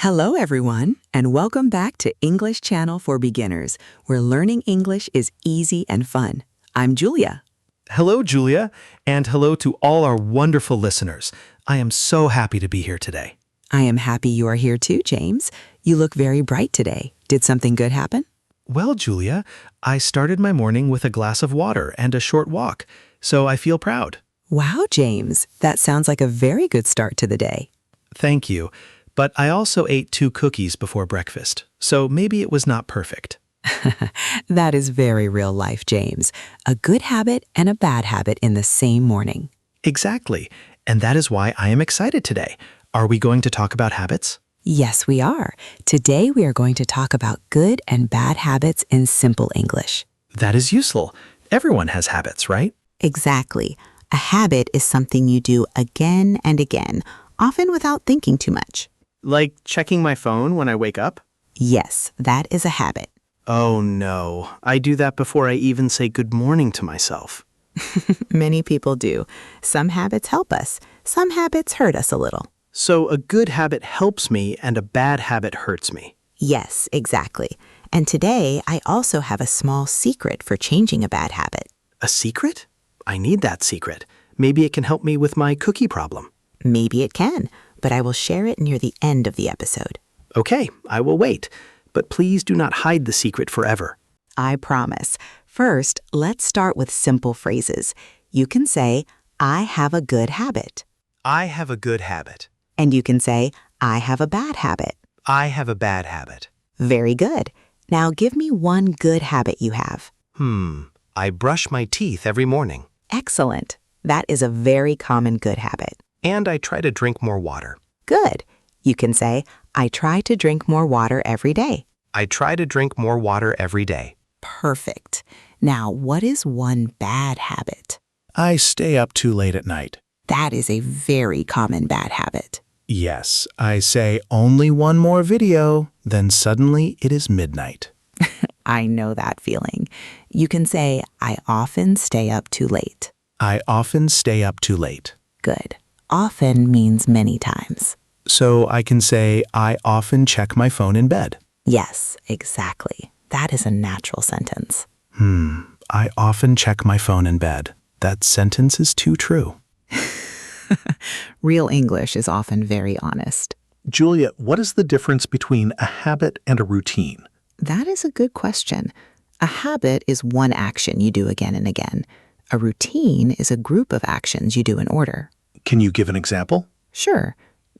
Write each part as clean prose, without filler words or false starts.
Hello, everyone, and welcome back to English Channel for Beginners, where learning English is easy and fun. I'm Julia. Hello, Julia, and hello to all our wonderful listeners. I am so happy to be here today. I am happy you are here too, James. You look very bright today. Did something good happen? Well, Julia, I started my morning with a glass of water and a short walk, so I feel proud. Wow, James, that sounds like a very good start to the day. Thank you. But I also ate 2 cookies before breakfast, so maybe it was not perfect. That is very real life, James. A good habit and a bad habit in the same morning. Exactly, and that is why I am excited today. Are we going to talk about habits? Yes, we are. Today we are going to talk about good and bad habits in simple English. That is useful. Everyone has habits, right? Exactly. A habit is something you do again and again, often without thinking too much. Like checking my phone when I wake up? Yes, that is a habit. Oh no, I do that before I even say good morning to myself. Many people do. Some habits help us. Some habits hurt us a little. So a good habit helps me and a bad habit hurts me. Yes, exactly. And today, I also have a small secret for changing a bad habit. A secret? I need that secret. Maybe it can help me with my cookie problem. Maybe it can, but I will share it near the end of the episode. Okay, I will wait. But please do not hide the secret forever. I promise. First, let's start with simple phrases. You can say, I have a good habit. I have a good habit. And you can say, I have a bad habit. I have a bad habit. Very good. Now give me one good habit you have. I brush my teeth every morning. Excellent. That is a very common good habit. And I try to drink more water. Good. You can say, I try to drink more water every day. I try to drink more water every day. Perfect. Now, what is one bad habit? I stay up too late at night. That is a very common bad habit. Yes, I say only one more video, then suddenly it is midnight. I know that feeling. You can say, I often stay up too late. I often stay up too late. Good. Often means many times. So I can say I often check my phone in bed. Yes, exactly. That is a natural sentence. I often check my phone in bed. That sentence is too true. Real English is often very honest. Julia, what is the difference between a habit and a routine? That is a good question. A habit is one action you do again and again. A routine is a group of actions you do in order. Can you give an example? Sure.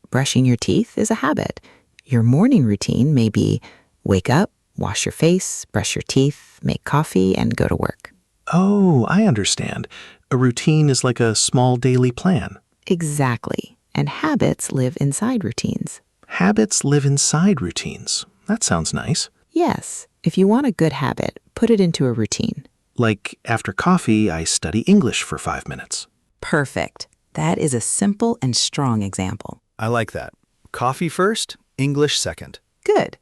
Brushing your teeth is a habit. Your morning routine may be wake up, wash your face, brush your teeth, make coffee, and go to work. Oh, I understand. A routine is like a small daily plan. Exactly. And habits live inside routines. Habits live inside routines. That sounds nice. Yes. If you want a good habit, put it into a routine. Like after coffee, I study English for 5 minutes. Perfect. That is a simple and strong example. I like that. Coffee first, English second. Good.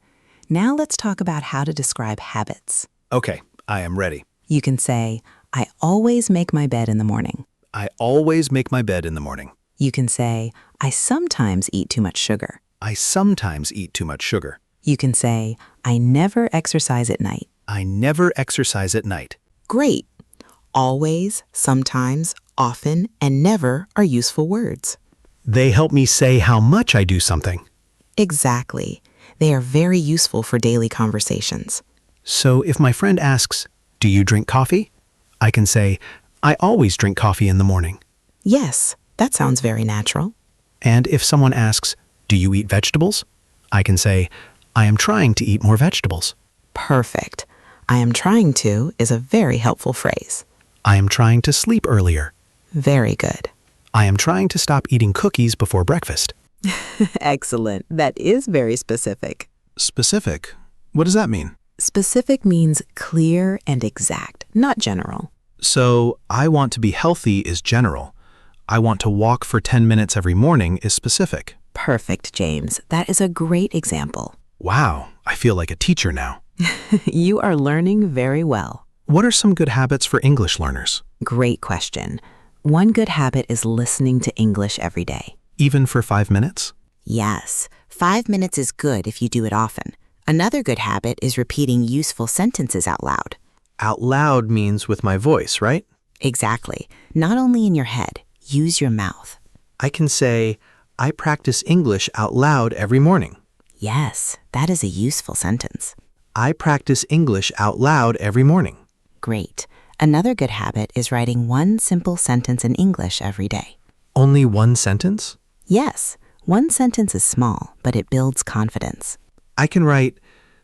Now let's talk about how to describe habits. Okay, I am ready. You can say, I always make my bed in the morning. I always make my bed in the morning. You can say, I sometimes eat too much sugar. I sometimes eat too much sugar. You can say, I never exercise at night. I never exercise at night. Great. Always, sometimes, often, and never are useful words. They help me say how much I do something. Exactly. They are very useful for daily conversations. So if my friend asks, do you drink coffee? I can say, I always drink coffee in the morning. Yes, that sounds very natural. And if someone asks, do you eat vegetables? I can say, I am trying to eat more vegetables. Perfect. I am trying to is a very helpful phrase. I am trying to sleep earlier. Very good. I am trying to stop eating cookies before breakfast. Excellent. That is very specific. Specific? What does that mean? Specific means clear and exact, not general. So, I want to be healthy is general. I want to walk for 10 minutes every morning is specific. Perfect, James. That is a great example. Wow, I feel like a teacher now. You are learning very well. What are some good habits for English learners? Great question. One good habit is listening to English every day. Even for 5 minutes? Yes, 5 minutes is good if you do it often. Another good habit is repeating useful sentences out loud. Out loud means with my voice, right? Exactly. Not only in your head, use your mouth. I can say, I practice English out loud every morning. Yes, that is a useful sentence. I practice English out loud every morning. Great. Another good habit is writing one simple sentence in English every day. Only one sentence? Yes, one sentence is small, but it builds confidence. I can write,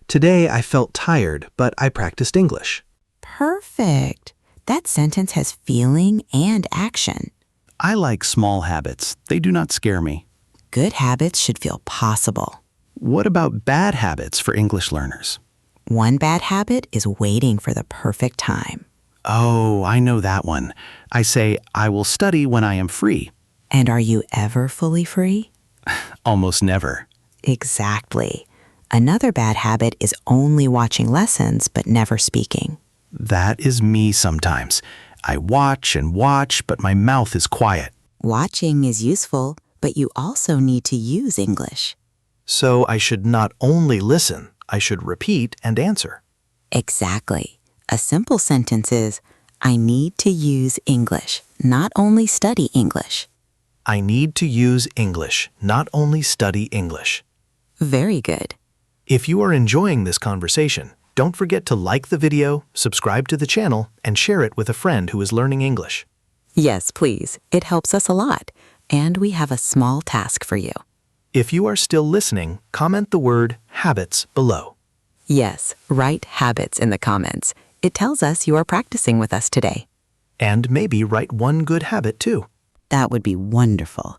today I felt tired, but I practiced English. Perfect. That sentence has feeling and action. I like small habits. They do not scare me. Good habits should feel possible. What about bad habits for English learners? One bad habit is waiting for the perfect time. Oh, I know that one. I say, I will study when I am free. And are you ever fully free? Almost never. Exactly. Another bad habit is only watching lessons but never speaking. That is me sometimes. I watch and watch, but my mouth is quiet. Watching is useful, but you also need to use English. So I should not only listen, I should repeat and answer. Exactly. A simple sentence is, I need to use English, not only study English. I need to use English, not only study English. Very good. If you are enjoying this conversation, don't forget to like the video, subscribe to the channel, and share it with a friend who is learning English. Yes, please. It helps us a lot. And we have a small task for you. If you are still listening, comment the word habits below. Yes, write habits in the comments. It tells us you are practicing with us today. And maybe write one good habit too. That would be wonderful.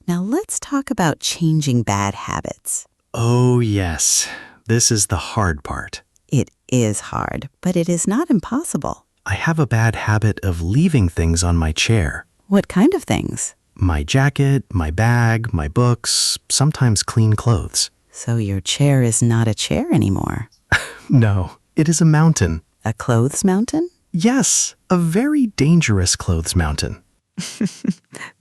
Now let's talk about changing bad habits. Oh, yes. This is the hard part. It is hard, but it is not impossible. I have a bad habit of leaving things on my chair. What kind of things? My jacket, my bag, my books, sometimes clean clothes. So your chair is not a chair anymore. No, it is a mountain. A clothes mountain? Yes, a very dangerous clothes mountain.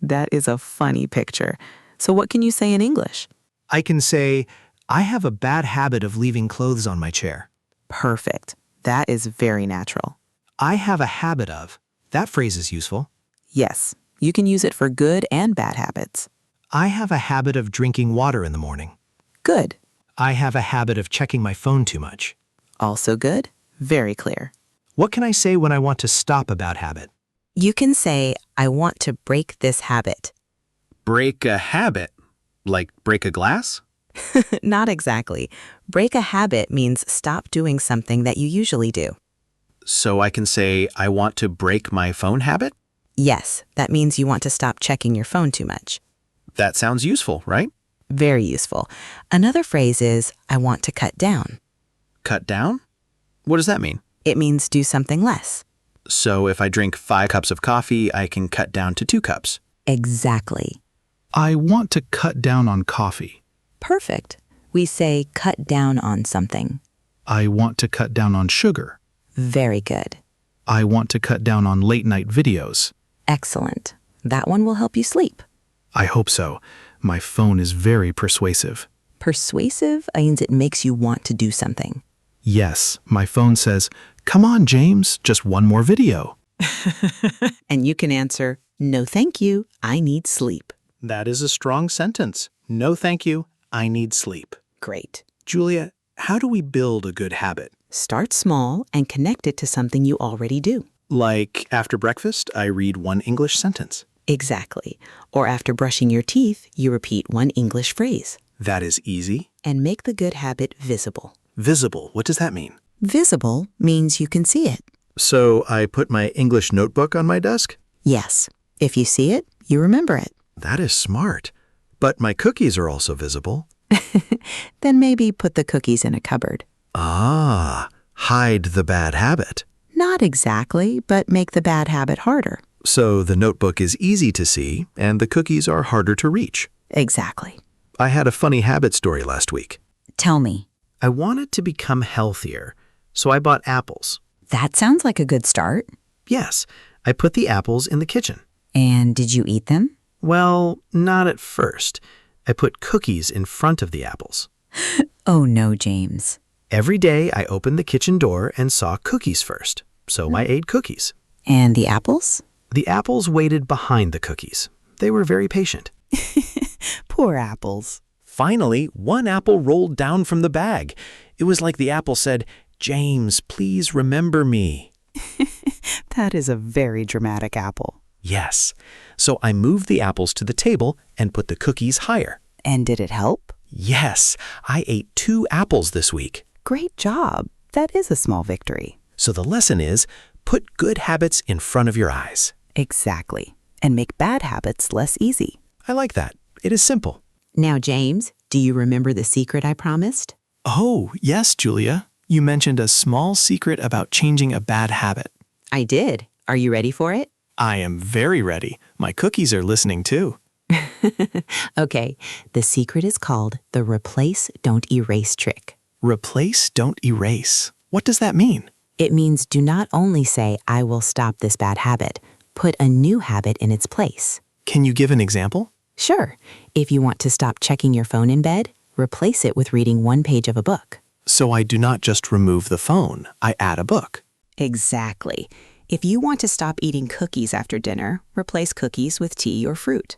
That is a funny picture. So what can you say in English? I can say, I have a bad habit of leaving clothes on my chair. Perfect. That is very natural. I have a habit of. That phrase is useful. Yes, you can use it for good and bad habits. I have a habit of drinking water in the morning. Good. I have a habit of checking my phone too much. Also good. Very clear. What can I say when I want to stop a bad habit? You can say, I want to break this habit. Break a habit? Like break a glass? Not exactly. Break a habit means stop doing something that you usually do. So I can say, I want to break my phone habit? Yes, that means you want to stop checking your phone too much. That sounds useful, right? Very useful. Another phrase is, I want to cut down. Cut down? What does that mean? It means do something less. So if I drink 5 cups of coffee, I can cut down to 2 cups. Exactly. I want to cut down on coffee. Perfect. We say cut down on something. I want to cut down on sugar. Very good. I want to cut down on late-night videos. Excellent. That one will help you sleep. I hope so. My phone is very persuasive. Persuasive means it makes you want to do something. Yes, my phone says, "Come on, James, just one more video." And you can answer, no thank you, I need sleep. That is a strong sentence. No, thank you. I need sleep. Great. Julia, how do we build a good habit? Start small and connect it to something you already do. Like after breakfast, I read one English sentence. Exactly. Or after brushing your teeth, you repeat one English phrase. That is easy. And make the good habit visible. Visible, what does that mean? Visible means you can see it. So I put my English notebook on my desk? Yes. If you see it, you remember it. That is smart. But my cookies are also visible. Then maybe put the cookies in a cupboard. Ah, hide the bad habit. Not exactly, but make the bad habit harder. So the notebook is easy to see, and the cookies are harder to reach. Exactly. I had a funny habit story last week. Tell me. I wanted to become healthier, so I bought apples. That sounds like a good start. Yes, I put the apples in the kitchen. And did you eat them? Well, not at first. I put cookies in front of the apples. Oh no, James. Every day I opened the kitchen door and saw cookies first, so I ate cookies. And the apples? The apples waited behind the cookies. They were very patient. Poor apples. Finally, one apple rolled down from the bag. It was like the apple said, "James, please remember me." That is a very dramatic apple. Yes. So I moved the apples to the table and put the cookies higher. And did it help? Yes, I ate 2 apples this week. Great job. That is a small victory. So the lesson is, put good habits in front of your eyes. Exactly. And make bad habits less easy. I like that. It is simple. Now, James, do you remember the secret I promised? Oh, yes, Julia. You mentioned a small secret about changing a bad habit. I did. Are you ready for it? I am very ready. My cookies are listening too. Okay, the secret is called the replace, don't erase trick. Replace, don't erase. What does that mean? It means do not only say, I will stop this bad habit, put a new habit in its place. Can you give an example? Sure, if you want to stop checking your phone in bed, replace it with reading 1 page of a book. So I do not just remove the phone, I add a book. Exactly. If you want to stop eating cookies after dinner, replace cookies with tea or fruit.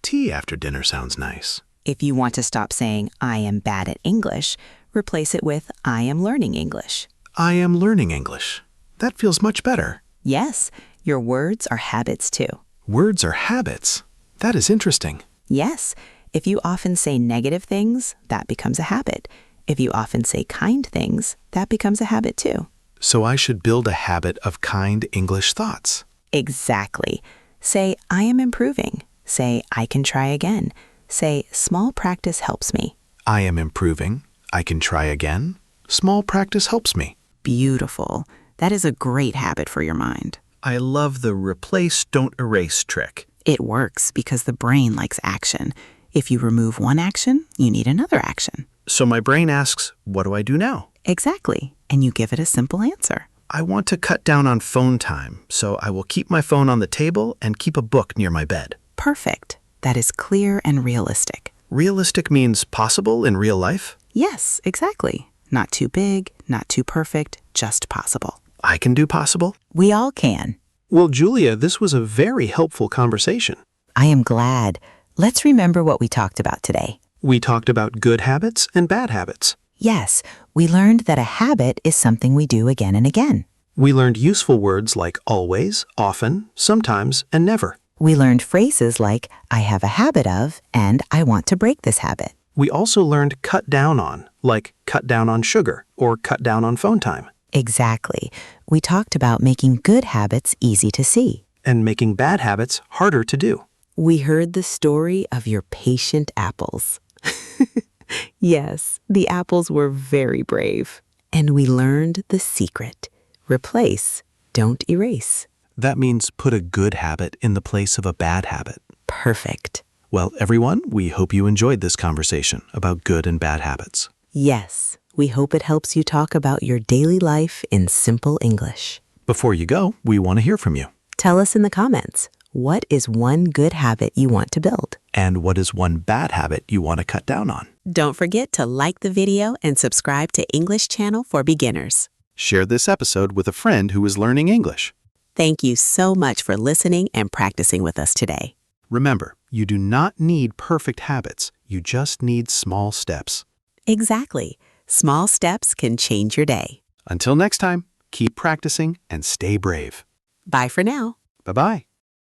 Tea after dinner sounds nice. If you want to stop saying, I am bad at English, replace it with, I am learning English. I am learning English. That feels much better. Yes, your words are habits too. Words are habits. That is interesting. Yes, if you often say negative things, that becomes a habit. If you often say kind things, that becomes a habit too. So I should build a habit of kind English thoughts. Exactly. Say, I am improving. Say, I can try again. Say, small practice helps me. I am improving. I can try again. Small practice helps me. Beautiful. That is a great habit for your mind. I love the replace, don't erase trick. It works because the brain likes action. If you remove one action, you need another action. So my brain asks, what do I do now? Exactly. And you give it a simple answer. I want to cut down on phone time, so I will keep my phone on the table and keep a book near my bed. Perfect. That is clear and realistic. Realistic means possible in real life? Yes, exactly. Not too big, not too perfect, just possible. I can do possible? We all can. Well, Julia, this was a very helpful conversation. I am glad. Let's remember what we talked about today. We talked about good habits and bad habits. Yes, we learned that a habit is something we do again and again. We learned useful words like always, often, sometimes, and never. We learned phrases like, I have a habit of, and I want to break this habit. We also learned cut down on, like cut down on sugar or cut down on phone time. Exactly. We talked about making good habits easy to see. And making bad habits harder to do. We heard the story of your patient apples. Yes, the apples were very brave. And we learned the secret. Replace, don't erase. That means put a good habit in the place of a bad habit. Perfect. Well, everyone, we hope you enjoyed this conversation about good and bad habits. Yes, we hope it helps you talk about your daily life in simple English. Before you go, we want to hear from you. Tell us in the comments, what is one good habit you want to build? And what is one bad habit you want to cut down on? Don't forget to like the video and subscribe to English Channel for Beginners. Share this episode with a friend who is learning English. Thank you so much for listening and practicing with us today. Remember, you do not need perfect habits. You just need small steps. Exactly. Small steps can change your day. Until next time, keep practicing and stay brave. Bye for now. Bye-bye.